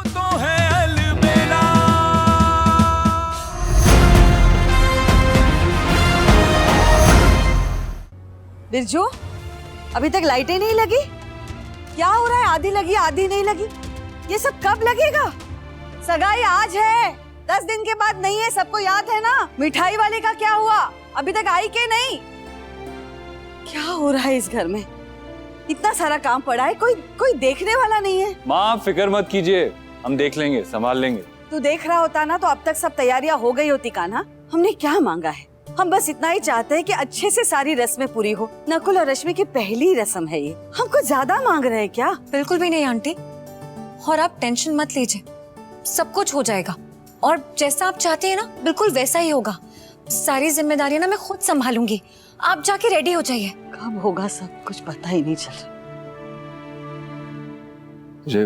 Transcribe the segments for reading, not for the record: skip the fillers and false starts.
तो है अलबेला। बिरजू, अभी तक लाइटें नहीं लगी? क्या हो रहा है? आधी लगी आधी नहीं लगी, ये सब कब लगेगा? सगाई आज है, 10 दिन के बाद नहीं है, सबको याद है ना? मिठाई वाले का क्या हुआ? अभी तक आई के नहीं? क्या हो रहा है इस घर में? इतना सारा काम पड़ा है, कोई देखने वाला नहीं है। माँ आप फिक्र मत कीजिए, हम देख लेंगे, संभाल लेंगे। तू देख रहा होता ना तो अब तक सब तैयारियां हो गई होती कान्हा। हमने क्या मांगा है? हम बस इतना ही चाहते हैं कि अच्छे से सारी रस्में पूरी हो। नकुल और रश्मि की पहली रस्म है ये, हम कुछ ज्यादा मांग रहे हैं क्या? बिल्कुल भी नहीं आंटी, और आप टेंशन मत लीजिए, सब कुछ हो जाएगा और जैसा आप चाहते हैं ना बिल्कुल वैसा ही होगा। सारी जिम्मेदारी ना मैं खुद संभालूंगी, आप जाके रेडी हो जाइए। कब होगा सब कुछ पता ही नहीं चल रहा। तुझे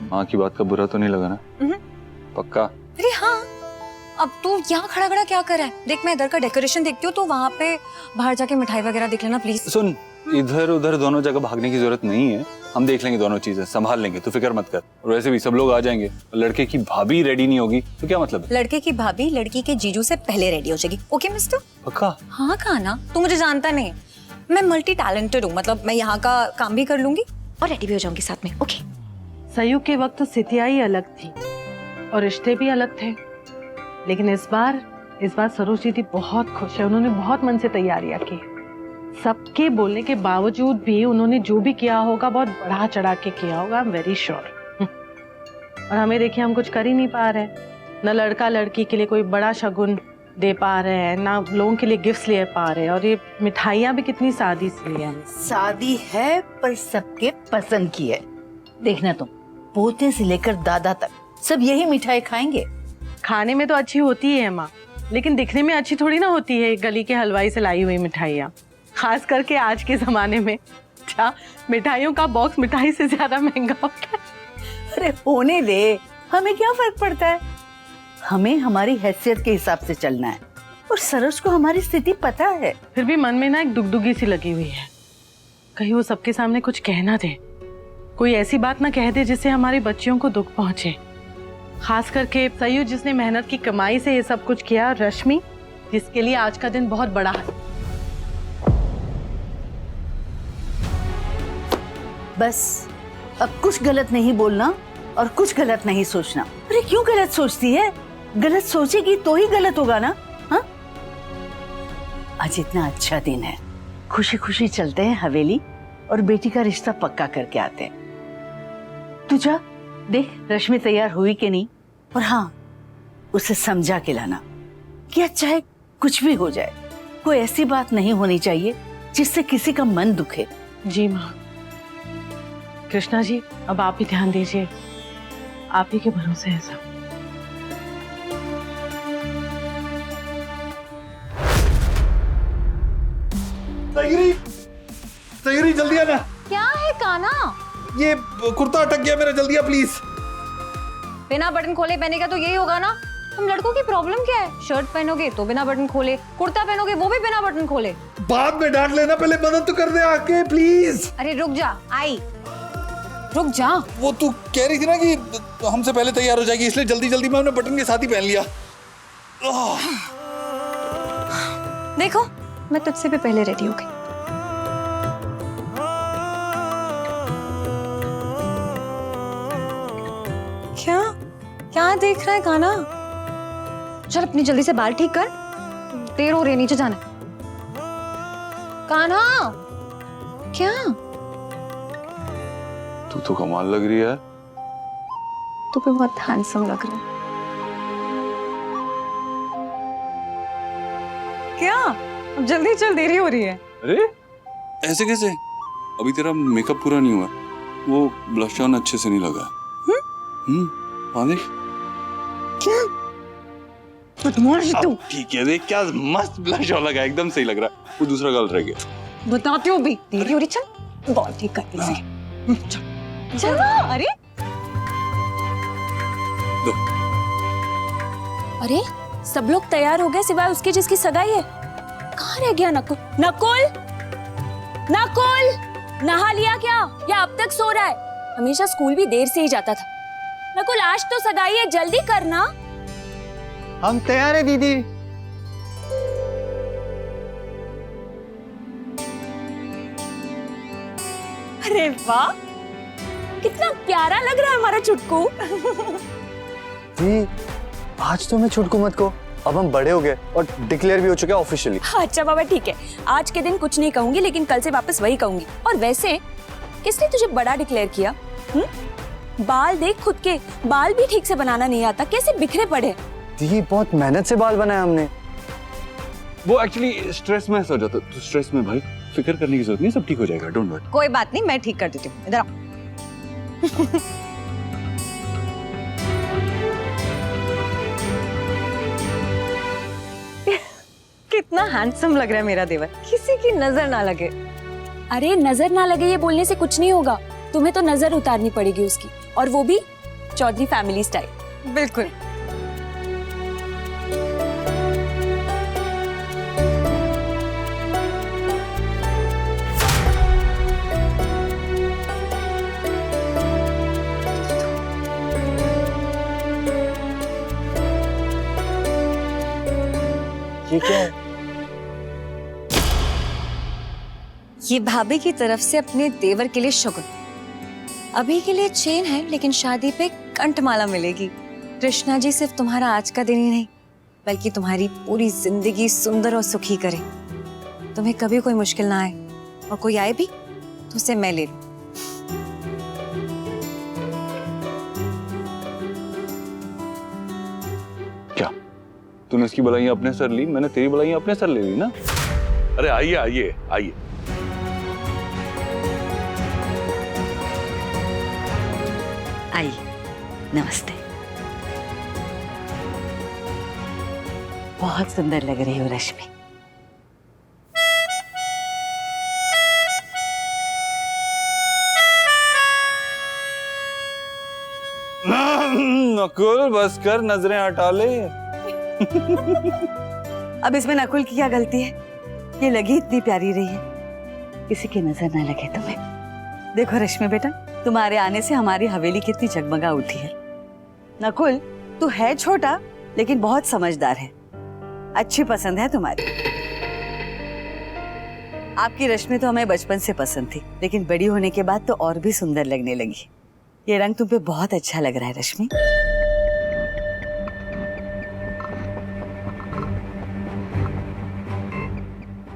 माँ की बात का बुरा तो नहीं लगा ना? पक्का? अरे हाँ, अब तू यहाँ खड़ा खड़ा क्या कर रहा है? देख मैं इधर का डेकोरेशन देखती हूँ, तो वहाँ पे बाहर जाके मिठाई वगैरह देख लेना प्लीज। सुन, इधर उधर दोनों जगह भागने की जरूरत नहीं है, हम देख लेंगे, दोनों चीजें संभाल लेंगे, तू फिक्र मत कर। और वैसे भी सब लोग आ जाएंगे, लड़के की भाभी रेडी नहीं होगी तो क्या मतलब है? लड़के की भाभी लड़की के जीजू से पहले रेडी हो जाएगी। Okay mister? पक्का? हाँ कहा ना, तू मुझे जानता नहीं, मैं मल्टी टैलेंटेड हूँ, मतलब मैं यहाँ का काम भी कर लूंगी और रेडी भी हो जाऊंगी साथ में। ओके। संयोग के वक्त स्थितियां ही अलग थी और रिश्ते भी अलग थे, लेकिन इस बार सरोज दीदी बहुत खुश है। उन्होंने बहुत मन से तैयारियां की, सबके बोलने के बावजूद भी उन्होंने जो भी किया होगा बहुत बढ़ा चढ़ा के किया होगा, आई एम वेरी श्योर। और हमें देखिए, हम कुछ कर ही नहीं पा रहे, न लड़का लड़की के लिए कोई बड़ा शगुन दे पा रहे हैं, ना लोगों के लिए गिफ्ट्स ले पा रहे हैं, और ये मिठाइयाँ भी कितनी सादी सी है। सादी है पर सबके पसंद की है। देखना तुम, पोते से लेकर दादा तक सब यही मिठाई खाएंगे। खाने में तो अच्छी होती है माँ, लेकिन दिखने में अच्छी थोड़ी ना होती है गली के हलवाई से लाई हुई मिठाइयाँ, खास करके आज के जमाने में क्या मिठाइयों का बॉक्स मिठाई से ज्यादा महंगा हो गया। अरे होने दे, हमें क्या फर्क पड़ता है? हमें हमारी हैसियत के हिसाब से चलना है, और सरोज को हमारी स्थिति पता है। फिर भी मन में ना एक दुगदुगी सी लगी हुई है, कहीं वो सबके सामने कुछ कह ना दे, कोई ऐसी बात ना कह दे जिससे हमारी बच्चियों को दुख पहुंचे। खास करके सयू जिसने मेहनत की कमाई से ये सब कुछ किया, और रश्मि जिसके लिए आज का दिन बहुत बड़ा है। बस अब कुछ गलत नहीं बोलना और कुछ गलत नहीं सोचना। अरे क्यों गलत सोचती है? गलत सोचेगी तो ही गलत होगा ना। हाँ, आज इतना अच्छा दिन है, खुशी खुशी चलते हैं हवेली और बेटी का रिश्ता पक्का करके आते हैं। तू जा देख रश्मि तैयार हुई कि नहीं, और हाँ उसे समझा के लाना कि अच्छा है कुछ भी हो जाए, कोई ऐसी बात नहीं होनी चाहिए जिससे किसी का मन दुखे। जी माँ। कृष्णा जी, अब आप ही ध्यान दीजिए, आप ही के भरोसे है सब। सहीरी जल्दी आना। क्या है काना? ये कुर्ता अटक गया मेरा, जल्दी आ प्लीज। बिना बटन खोले पहनेगा तो यही होगा ना। तुम लड़कों की प्रॉब्लम क्या है? शर्ट पहनोगे तो बिना बटन खोले, कुर्ता पहनोगे वो भी बिना बटन खोले। बाद में डांट लेना, पहले मदद तो कर दे आके प्लीज। अरे रुक जा, आई रुक जा। वो तू कह रही थी ना कि हमसे पहले तैयार हो जाएगी, इसलिए जल्दी जल्दी में हमने बटन के साथ ही पहन लिया। देखो मैं तुझसे भी पहले रेडी हो गई। क्या क्या देख रहा है काना? चल अपनी जल्दी से बाल ठीक कर, देर हो रही है, नीचे जाना। कान्हा क्या? तू तो कमाल लग रही है। तू भी बहुत हैंडसम लग रहा है। क्या अब जल्दी चल, देरी हो रही है। अरे ऐसे कैसे? अभी तेरा मेकअप पूरा नहीं हुआ, वो ब्लश ऑन अच्छे से नहीं लगा। हाँ देख। क्या बदमाश तू। ठीक है, देख क्या मस्त ब्लश ऑन लगा, एकदम सही लग रहा है। वो दूसरा गाल रह गया। बताती हूँ भी, देरी हो रही, चल बाल ठीक करती है। चल अरे दो। अरे सब लोग तैयार हो गए सिवाय उसके जिसकी सगाई है। कहाँ रह गया नकुल? नकुल, नकुल नहा लिया क्या या अब तक सो रहा है? हमेशा स्कूल भी देर से ही जाता था। नकुल आज तो सगाई है, जल्दी करना। हम तैयार है दीदी। अरे वाह, कितना प्यारा लग रहा है हमारा चुटकू। जी आज तो मैं छुटकू मत को, अब हम बड़े हो गए और डिक्लेयर भी हो चुके हैं ऑफिशियली। अच्छा बाबा ठीक है, आज के दिन कुछ नहीं कहूंगी, लेकिन कल से वापस वही कहूंगी। और वैसे किसने तुझे बड़ा डिक्लेयर किया? बाल देख खुद के, बाल भी ठीक से बनाना नहीं आता, कैसे बिखरे पड़े। दीदी बहुत मेहनत से बाल बनाए हमने। वो एक्चुअली स्ट्रेस में हो जाता, तो स्ट्रेस में भाई फिक्र करने की जरूरत नहीं, सब ठीक हो जाएगा, डोंट वरी। कोई बात नहीं, मैं ठीक कर देती हूँ, इधर आओ। कितना हैंडसम लग रहा है मेरा देवर, किसी की नजर ना लगे। अरे नजर ना लगे ये बोलने से कुछ नहीं होगा, तुम्हें तो नजर उतारनी पड़ेगी उसकी, और वो भी चौधरी फैमिली स्टाइल। बिल्कुल। ये क्या है? ये भाभी की तरफ से अपने देवर के लिए शगुन। अभी के लिए चेन है, लेकिन शादी पे कंठमाला मिलेगी। कृष्णा जी सिर्फ तुम्हारा आज का दिन ही नहीं, बल्कि तुम्हारी पूरी जिंदगी सुंदर और सुखी करे। तुम्हें कभी कोई मुश्किल ना आए, और कोई आए भी तो उसे मैं ले लूं। क्या तूने उसकी बलाइयां अपने सर ली, मैंने तेरी बलाइयां अपने सर ले ली ना। अरे आइए आइए आइए। आइए, नमस्ते। बहुत सुंदर लग रही हो रश्मि। नकुल बस कर, नजरें हटा ले। अब इसमें नकुल की क्या गलती है? ये लगी इतनी प्यारी रही है, किसी की नजर ना लगे तुम्हें। देखो रश्मि बेटा, तुम्हारे आने से हमारी हवेली कितनी जगमगा उठी है। नकुल तू है छोटा, लेकिन बहुत समझदार है, अच्छी पसंद है तुम्हारी। आपकी रश्मि तो हमें बचपन से पसंद थी, लेकिन बड़ी होने के बाद तो और भी सुंदर लगने लगी। ये रंग तुम पे बहुत अच्छा लग रहा है रश्मि।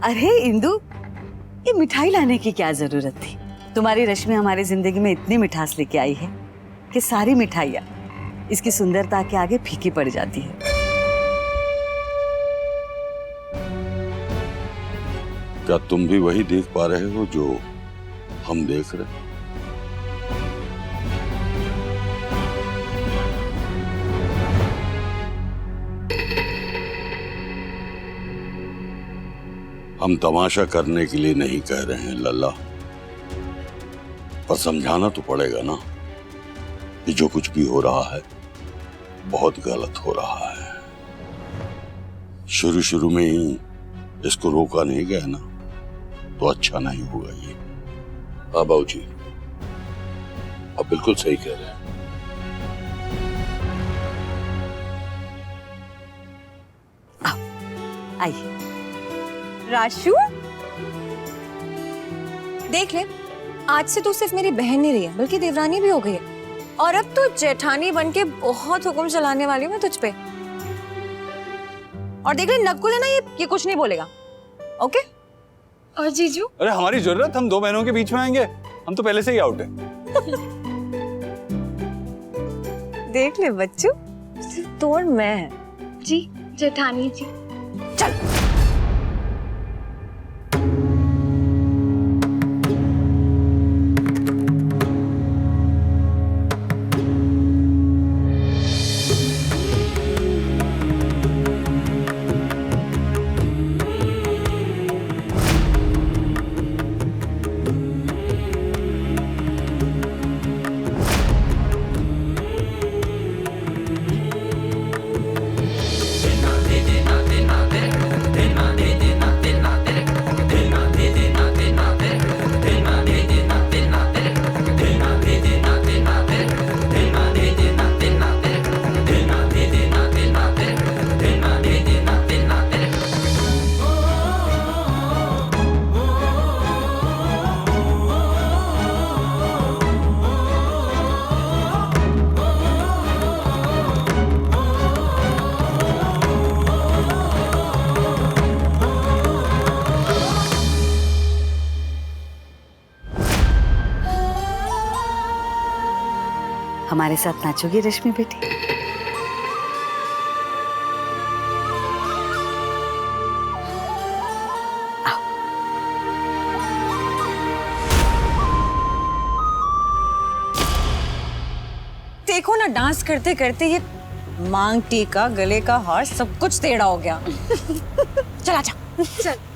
अरे इंदु, ये मिठाई लाने की क्या जरूरत थी? तुम्हारी रश्मि हमारी जिंदगी में इतनी मिठास लेके आई है कि सारी मिठाइयाँ इसकी सुंदरता के आगे फीकी पड़ जाती है। क्या तुम भी वही देख पा रहे हो जो हम देख रहे हैं? हम तमाशा करने के लिए नहीं कह रहे हैं लल्ला, पर समझाना तो पड़ेगा ना कि जो कुछ भी हो रहा है बहुत गलत हो रहा है। शुरू शुरू में ही इसको रोका नहीं गया ना तो अच्छा नहीं होगा ये। हाँ बाबूजी, आप बिल्कुल सही कह रहे हैं। आइए। राशु देख ले, आज से तू सिर्फ मेरी बहन नहीं रही है, बल्कि देवरानी भी हो गई है। और अब तो जेठानी बनके बहुत हुक्म चलाने वाली हूँ मैं तुझ पे। और देख ले नकुल है ना, ये कुछ नहीं बोलेगा, ओके? और जीजू? अरे हमारी जरूरत, हम दो बहनों के बीच में आएंगे? हम तो पहले से ही आउट हैं। देख ले बच्चू, सिर्फ तू और मैं है। जी जेठानी जी। चल। दे हमारे साथ नाचोगी रश्मि बेटी? देखो ना, डांस करते करते ये मांग टीका, गले का हार, सब कुछ टेढ़ा हो गया। चला जा। चल।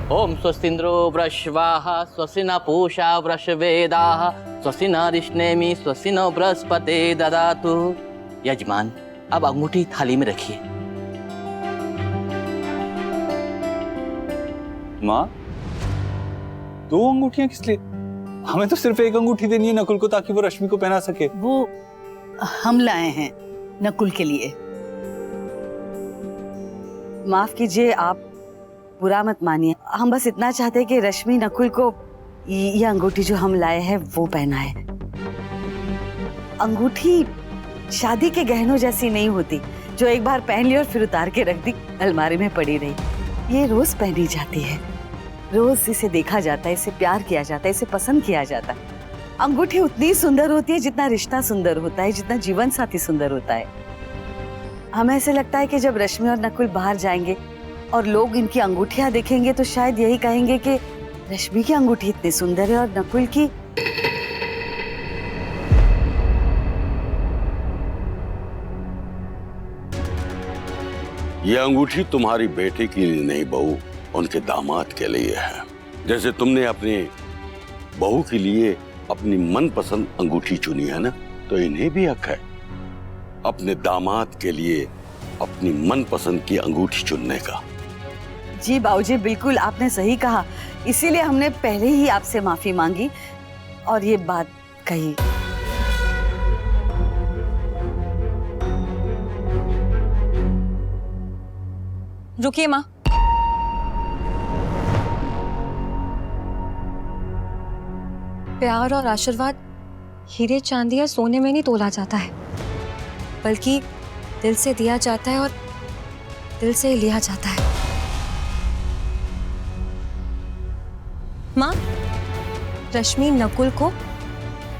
ओम स्वस्तिन्द्रो वृषवाः स्वस्ति न पूषा वृषवेदाः स्वस्ति न रिष्णेमि स्वस्ति न बृहस्पते ददातु। यजमान, अब अंगूठी थाली में रखिए। माँ, 2 अंगूठियां किस लिए? हमें तो सिर्फ एक अंगूठी देनी है नकुल को, ताकि वो रश्मि को पहना सके। वो हम लाए हैं नकुल के लिए। माफ कीजिए, आप बुरा मत मानिए। हम बस इतना चाहते हैं कि रश्मि नकुल को ये अंगूठी जो हम लाए हैं वो पहनाए। अंगूठी शादी के गहनों जैसी नहीं होती, जो एक बार पहन ली और फिर उतार के रख दी, अलमारी में पड़ी रही। ये रोज पहनी जाती है, रोज इसे देखा जाता है, इसे प्यार किया जाता है, इसे पसंद किया जाता है। अंगूठी उतनी सुंदर होती है जितना रिश्ता सुंदर होता है, जितना जीवन साथी सुंदर होता है। हमें ऐसे लगता है कि जब रश्मि और नकुल बाहर जाएंगे और लोग इनकी अंगूठियां देखेंगे तो शायद यही कहेंगे कि रश्मि की अंगूठी इतनी सुंदर है और नकुल की। यह अंगूठी तुम्हारी बेटे के लिए नहीं बहू, उनके दामाद के लिए है। जैसे तुमने अपने बहू के लिए अपनी मनपसंद अंगूठी चुनी है ना, तो इन्हें भी हक है अपने दामाद के लिए अपनी मनपसंद की अंगूठी चुनने का। जी बाबूजी, बिल्कुल आपने सही कहा, इसीलिए हमने पहले ही आपसे माफी मांगी और ये बात कही। रुकिए माँ। प्यार और आशीर्वाद हीरे चांदी या सोने में नहीं तोला जाता है, बल्कि दिल से दिया जाता है और दिल से ही लिया जाता है। माँ, रश्मि नकुल को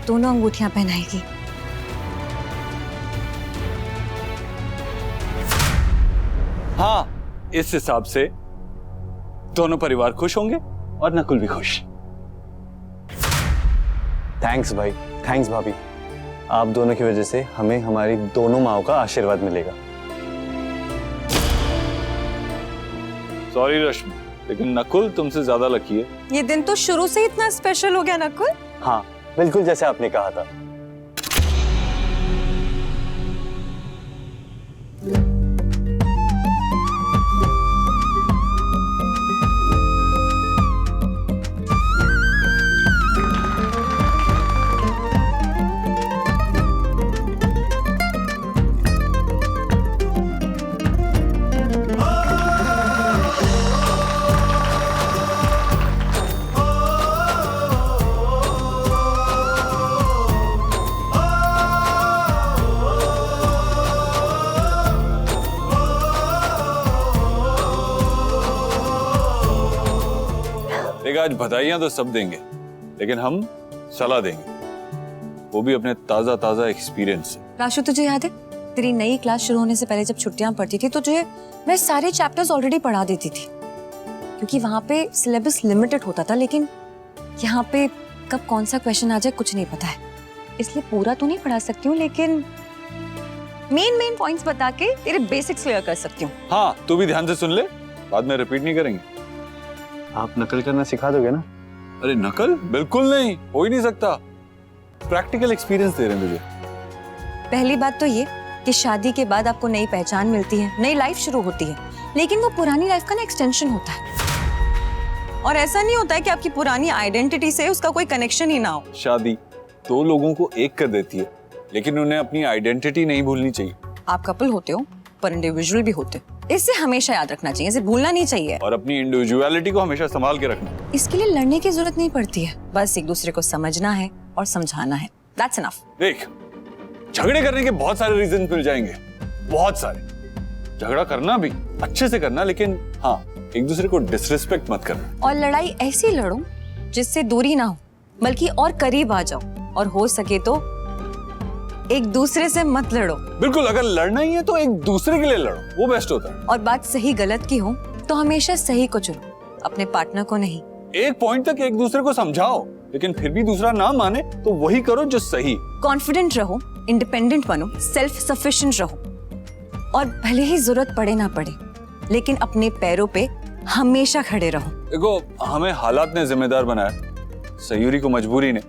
दोनों अंगूठियां पहनाएगी। हाँ, इस हिसाब से दोनों परिवार खुश होंगे और नकुल भी खुश। थैंक्स भाई, थैंक्स भाभी। आप दोनों की वजह से हमें हमारी दोनों माओ का आशीर्वाद मिलेगा। सॉरी रश्मि, लेकिन नकुल तुमसे ज्यादा लकी है। ये दिन तो शुरू से इतना स्पेशल हो गया नकुल। हाँ, बिल्कुल जैसे आपने कहा था। आज बधाइयां तो सब देंगे, लेकिन हम सलाह देंगे, वो भी अपने ताजा ताजा एक्सपीरियंस से। राशु, तुझे याद है तेरी नई क्लास शुरू होने से पहले जब छुट्टियां पड़ती थी तो तुझे मैं सारे चैप्टर्स ऑलरेडी पढ़ा देती थी, क्योंकि वहां पे सिलेबस लिमिटेड होता था, लेकिन यहाँ पे कब कौन सा क्वेश्चन आ जाए कुछ नहीं पता है, इसलिए पूरा तो नहीं पढ़ा सकती हूँ, लेकिन मेन पॉइंट्स बता के तेरे बेसिक्स क्लियर कर सकती हूँ। हाँ, तू भी ध्यान से सुन ले, बाद में रिपीट नहीं करेंगे। आप नकल करना सिखा दोगे ना? अरे नकल बिल्कुल नहीं, हो ही नहीं सकता। प्रैक्टिकल एक्सपीरियंस दे रहे हैं तुझे। पहली बात तो ये कि शादी के बाद आपको नई पहचान मिलती है, नई लाइफ शुरू होती है, लेकिन वो पुरानी लाइफ का ना एक्सटेंशन होता है, और ऐसा नहीं होता है कि आपकी पुरानी आइडेंटिटी से उसका कोई कनेक्शन ही ना हो। शादी 2 लोगों को एक कर देती है, लेकिन उन्हें अपनी आइडेंटिटी नहीं भूलनी चाहिए। आप कपल होते हो पर इंडिविजुअल भी होते हो, इसे हमेशा याद रखना चाहिए, इसे भूलना नहीं चाहिए, और अपनी इंडिविजुअलिटी को हमेशा संभाल के रखना। इसके लिए लड़ने की जरूरत नहीं पड़ती है, बस एक दूसरे को समझना है और समझाना है, दैट्स इनफ। देख, झगड़े करने के बहुत सारे रीजन मिल जाएंगे, बहुत सारे। झगड़ा करना भी अच्छे से करना, लेकिन हाँ, एक दूसरे को डिसरिस्पेक्ट मत करना। और लड़ाई ऐसी लड़ो जिससे दूरी ना हो, बल्कि और करीब आ जाओ, और हो सके तो एक दूसरे से मत लड़ो। बिल्कुल, अगर लड़ना ही है तो एक दूसरे के लिए लड़ो, वो बेस्ट होता है। और बात सही गलत की हो तो हमेशा सही को चुनो, अपने पार्टनर को नहीं। एक पॉइंट तक एक दूसरे को समझाओ, लेकिन फिर भी दूसरा ना माने तो वही करो जो सही। कॉन्फिडेंट रहो, इंडिपेंडेंट बनो, सेल्फ सफिशिएंट रहो, और भले ही जरूरत पड़े ना पड़े, लेकिन अपने पैरों पे हमेशा खड़े रहो। देखो, हमें हालात ने जिम्मेदार बनाया, सयूरी को मजबूरी ने,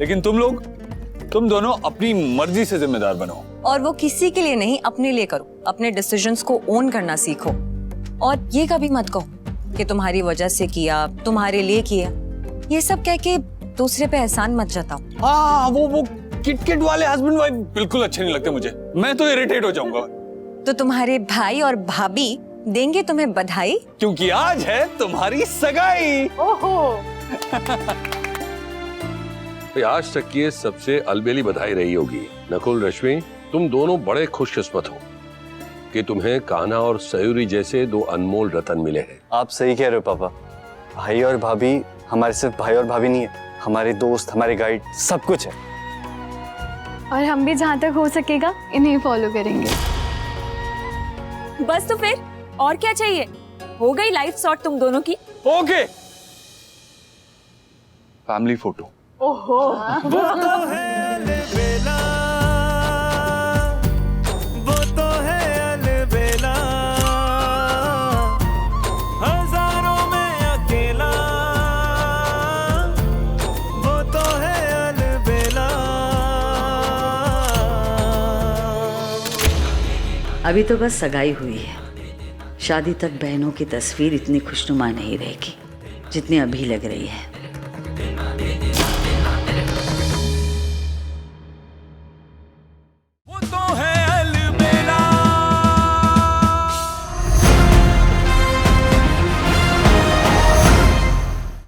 लेकिन तुम दोनों अपनी मर्जी से जिम्मेदार बनो। और वो किसी के लिए नहीं, अपने लिए करो। अपने डिसीजंस को ओन करना सीखो, और ये कभी मत कहो कि तुम्हारी वजह से किया, तुम्हारे लिए किया। ये सब कह के दूसरे पे एहसान मत जताओ। हाँ, वो किटकिट वाले हस्बैंड वाइफ बिल्कुल अच्छे नहीं लगते मुझे, मैं तो इरिटेट हो जाऊंगा। तो तुम्हारे भाई और भाभी देंगे तुम्हें बधाई, क्योंकि आज है तुम्हारी सगाई। ओहो आज तक की सबसे अलबेली बधाई रही होगी। नकुल, रश्मि, तुम दोनों बड़े खुशकिस्मत हो कि तुम्हें कान्हा और सयूरी जैसे दो अनमोल रतन मिले हैं। आप सही कह रहे हो पापा। भाई और भाभी हमारे सिर्फ भाई और भाभी नहीं है, हमारे दोस्त, हमारे गाइड, सब कुछ है। और हम भी जहाँ तक हो सकेगा इन्हें फॉलो करेंगे। बस तो फिर और क्या चाहिए? हो गई लाइफ सॉर्ट तुम दोनों की। Okay, family photo. ओहो वो तो है अलबेला, वो तो है अलबेला, हजारों में अकेला, वो तो है अलबेला। अभी तो बस सगाई हुई है, शादी तक बहनों की तस्वीर इतनी खुशनुमा नहीं रहेगी जितनी अभी लग रही है।